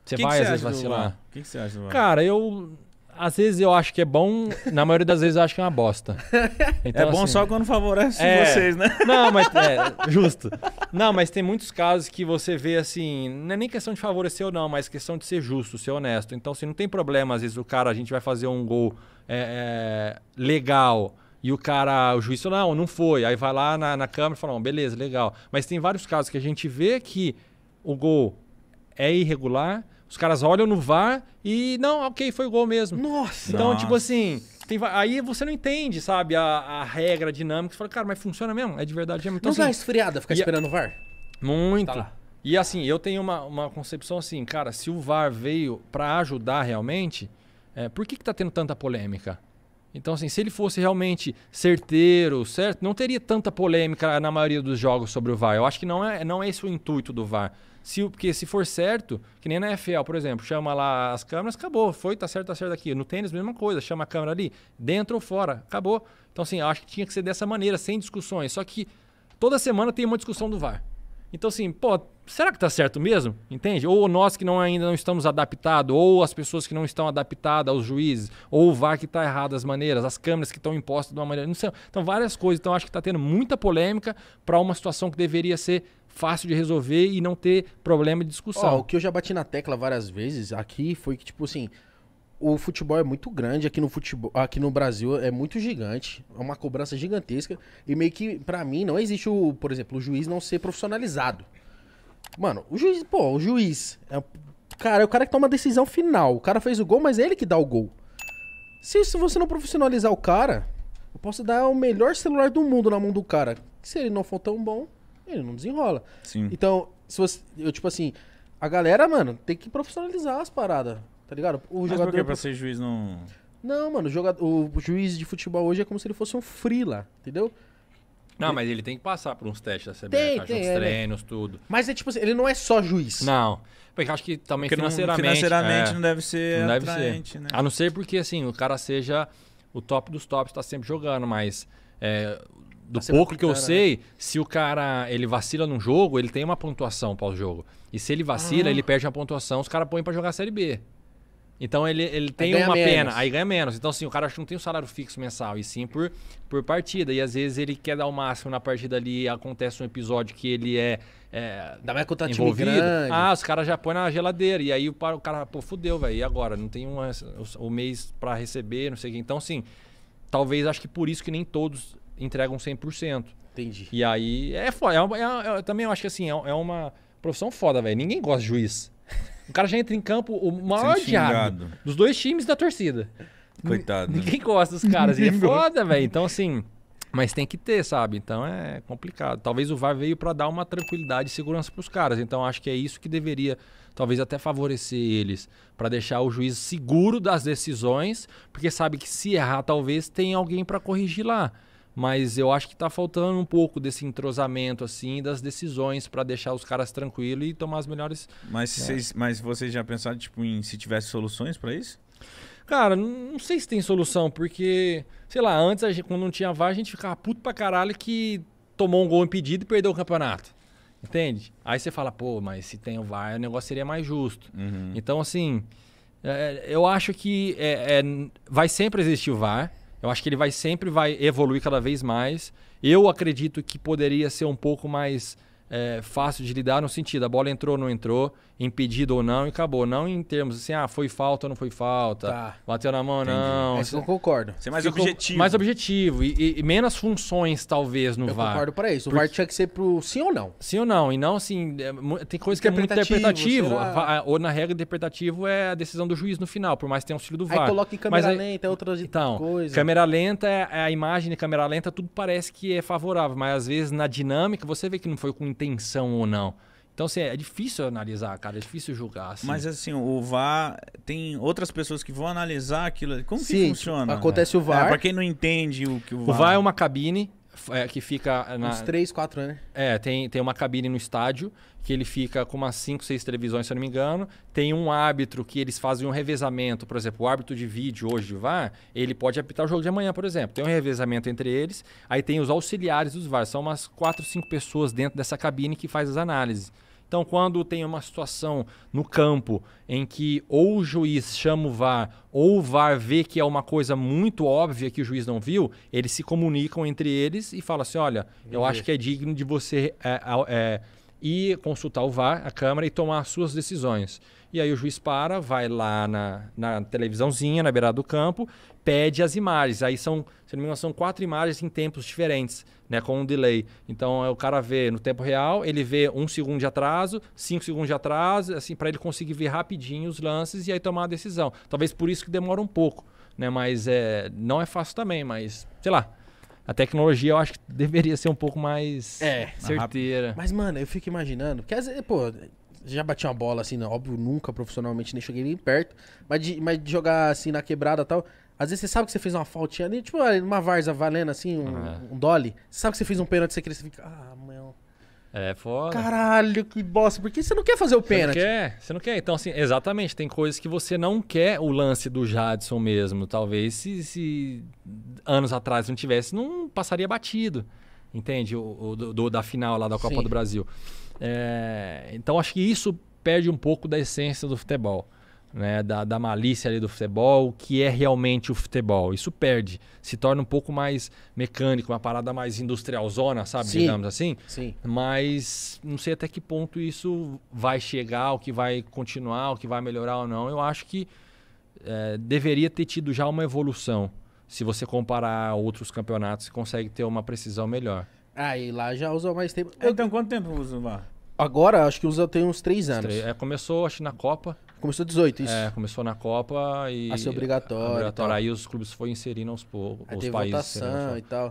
Você vai às vezes acha vacilar. O que você acha do VAR? Cara, às vezes eu acho que é bom, na maioria das vezes eu acho que é uma bosta. Então, é bom assim, só quando favorece vocês, né? Não, mas justo. Não, mas tem muitos casos que você vê assim, não é nem questão de favorecer ou não, mas questão de ser justo, ser honesto. Então, assim, não tem problema, às vezes a gente vai fazer um gol legal e o juiz fala, não foi. Aí vai lá na câmera e fala, beleza, legal. Mas tem vários casos que a gente vê que o gol é irregular, os caras olham no VAR e não, ok, foi gol mesmo. Nossa! Então, tipo assim, aí você não entende, sabe, a regra, a dinâmica. Você fala, cara, mas funciona mesmo? É de verdade mesmo? Então, Não dá assim, esfriada ficar esperando o VAR? muito. Tá lá. E assim, eu tenho uma concepção assim, cara, se o VAR veio pra ajudar realmente, por que tá tendo tanta polêmica? Então, assim, se ele fosse realmente certeiro, certo, não teria tanta polêmica na maioria dos jogos sobre o VAR. Eu acho que não é esse o intuito do VAR. Porque se for certo, que nem na NFL, por exemplo, chama lá as câmeras, acabou, tá certo aqui. No tênis, mesma coisa, chama a câmera ali, dentro ou fora, acabou. Então, assim, eu acho que tinha que ser dessa maneira, sem discussões. Só que toda semana tem uma discussão do VAR. Então, assim, será que tá certo mesmo? Entende? Ou nós que ainda não estamos adaptados, ou as pessoas que não estão adaptadas aos juízes, ou o VAR que tá errado as maneiras, as câmeras que estão impostas de uma maneira, não sei. Então, várias coisas. Então, acho que tá tendo muita polêmica para uma situação que deveria ser fácil de resolver e não ter problema de discussão. O que eu já bati na tecla várias vezes aqui foi que, tipo assim, o futebol é muito grande, aqui no Brasil é muito gigante, é uma cobrança gigantesca, e meio que, pra mim, não existe, por exemplo, o juiz não ser profissionalizado. Mano, o juiz é o cara que toma a decisão final. O cara fez o gol, mas é ele que dá o gol. Se você não profissionalizar o cara, eu posso dar o melhor celular do mundo na mão do cara. Se ele não for tão bom, ele não desenrola. Sim. Então, tipo assim, a galera, mano, tem que profissionalizar as paradas, tá ligado? Mas por que pra ser juiz não... Não, mano, o juiz de futebol hoje é como se ele fosse um free lá, entendeu? Não, mas ele tem que passar por uns testes da CBF, uns treinos, tudo. Mas é tipo assim, ele não é só juiz. Não, porque eu acho que também financeiramente não deve ser atraente, né? A não ser porque, assim, o cara seja o top dos tops, tá sempre jogando, mas... do pouco que eu sei, se o cara ele vacila num jogo, ele tem uma pontuação pós-jogo. E se ele vacila, ele perde a pontuação, os caras põem pra jogar a Série B. Então ele tem uma pena, aí ganha menos. Então, assim, o cara não tem um salário fixo mensal, e sim por partida. E às vezes ele quer dar o máximo na partida ali, acontece um episódio que ele Dá mais contra time envolvido. grande. Os caras já põem na geladeira. E aí o cara, fudeu, velho. E agora? Não tem o mês pra receber, não sei o que. Então, assim, talvez acho que por isso que nem todos entregam 100%. Entendi. E aí é foda. Eu também acho que assim, é uma profissão foda, velho. Ninguém gosta de juiz. O cara já entra em campo o maior diabo dos dois times da torcida. Coitado. Ninguém gosta dos caras. E é foda, velho. Então, assim, mas tem que ter, sabe? Então é complicado. Talvez o VAR veio pra dar uma tranquilidade e segurança pros caras. Então acho que é isso que deveria, talvez até favorecer eles, pra deixar o juiz seguro das decisões, porque sabe que se errar, talvez tenha alguém pra corrigir lá. Mas eu acho que tá faltando um pouco desse entrosamento, assim, das decisões pra deixar os caras tranquilos e tomar as melhores... Mas vocês já pensaram, tipo, se tivesse soluções pra isso? Cara, não sei se tem solução, porque, sei lá, antes, quando não tinha VAR, a gente ficava puto pra caralho que tomou um gol impedido e perdeu o campeonato. Entende? Aí você fala, mas se tem o VAR, o negócio seria mais justo. Uhum. Então, assim, eu acho que vai sempre existir o VAR. Eu acho que ele sempre vai evoluir cada vez mais. Eu acredito que poderia ser um pouco mais fácil de lidar no sentido, a bola entrou ou não entrou, impedido ou não, e acabou. Não em termos assim, foi falta ou não foi falta, bateu na mão ou não. Eu concordo. Ser mais objetivo. Mais objetivo e menos funções, talvez, no VAR. Eu concordo pra isso. O VAR tinha que ser pro sim ou não. Sim ou não. E não, assim, tem coisa que é muito interpretativo. Ou na regra, interpretativo é a decisão do juiz no final, por mais que tenha auxílio do VAR. Aí coloca em câmera lenta, é outra coisa. Câmera lenta, a imagem de câmera lenta, tudo parece que é favorável, mas às vezes na dinâmica você vê que não foi com intenção ou não. Então, assim, é difícil analisar, cara, é difícil julgar. Assim. Mas, assim, o VAR, tem outras pessoas que vão analisar aquilo. Como que funciona? Acontece o VAR. Pra quem não entende o que o VAR... O VAR é uma cabine que fica... Uns 3, 4 anos, né? Tem uma cabine no estádio, que ele fica com umas 5, 6 televisões, se eu não me engano. Tem um árbitro que eles fazem um revezamento. Por exemplo, o árbitro de vídeo hoje de VAR, ele pode apitar o jogo de amanhã, por exemplo. Tem um revezamento entre eles. Aí tem os auxiliares dos VAR. São umas 4, 5 pessoas dentro dessa cabine que faz as análises. Então, quando tem uma situação no campo em que ou o juiz chama o VAR ou o VAR vê que é uma coisa muito óbvia que o juiz não viu, eles se comunicam entre eles e falam assim, olha, eu acho que é digno de você ir consultar o VAR, a câmara, e tomar as suas decisões. E aí o juiz vai lá na televisãozinha, na beirada do campo, pede as imagens. Aí se não me engano, são 4 imagens em tempos diferentes, né, com um delay. Então o cara vê no tempo real, ele vê 1 segundo de atraso, 5 segundos de atraso, assim, para ele conseguir ver rapidinho os lances e aí tomar a decisão. Talvez por isso que demora um pouco, né? Mas não é fácil também, mas sei lá. A tecnologia eu acho que deveria ser um pouco mais certeira. Mas, mano, eu fico imaginando, porque às vezes, pô, já bati uma bola assim, óbvio, nunca profissionalmente, nem cheguei nem perto, mas de jogar assim na quebrada e tal, às vezes você sabe que você fez uma faltinha ali, tipo uma várzea valendo assim, um dolly, você sabe que você fez um pênalti, você fica, meu... É foda. Caralho, que bosta. Por que você não quer fazer o pênalti? Você não quer. Então, assim, exatamente. Tem coisas que você não quer. O lance do Jadson mesmo. Talvez se anos atrás não tivesse, não passaria batido. Entende? Da final lá da Copa Sim. do Brasil. Então, acho que isso perde um pouco da essência do futebol. Né? Da malícia ali do futebol, o que é realmente o futebol. Isso perde. Se torna um pouco mais mecânico, uma parada mais industrialzona, sabe? Sim. Digamos assim. Sim. Mas não sei até que ponto isso vai chegar, o que vai continuar, o que vai melhorar ou não. Eu acho que deveria ter tido já uma evolução. Se você comparar outros campeonatos, você consegue ter uma precisão melhor. E lá já usa mais tempo. Então, quanto tempo usa o VAR? Agora, acho que usa tem uns 3 anos. Começou, acho, na Copa. Começou 18, isso. Começou na Copa e... A ser obrigatório. Aí os clubes foram inserindo aos poucos, Aí os teve países. votação e tal.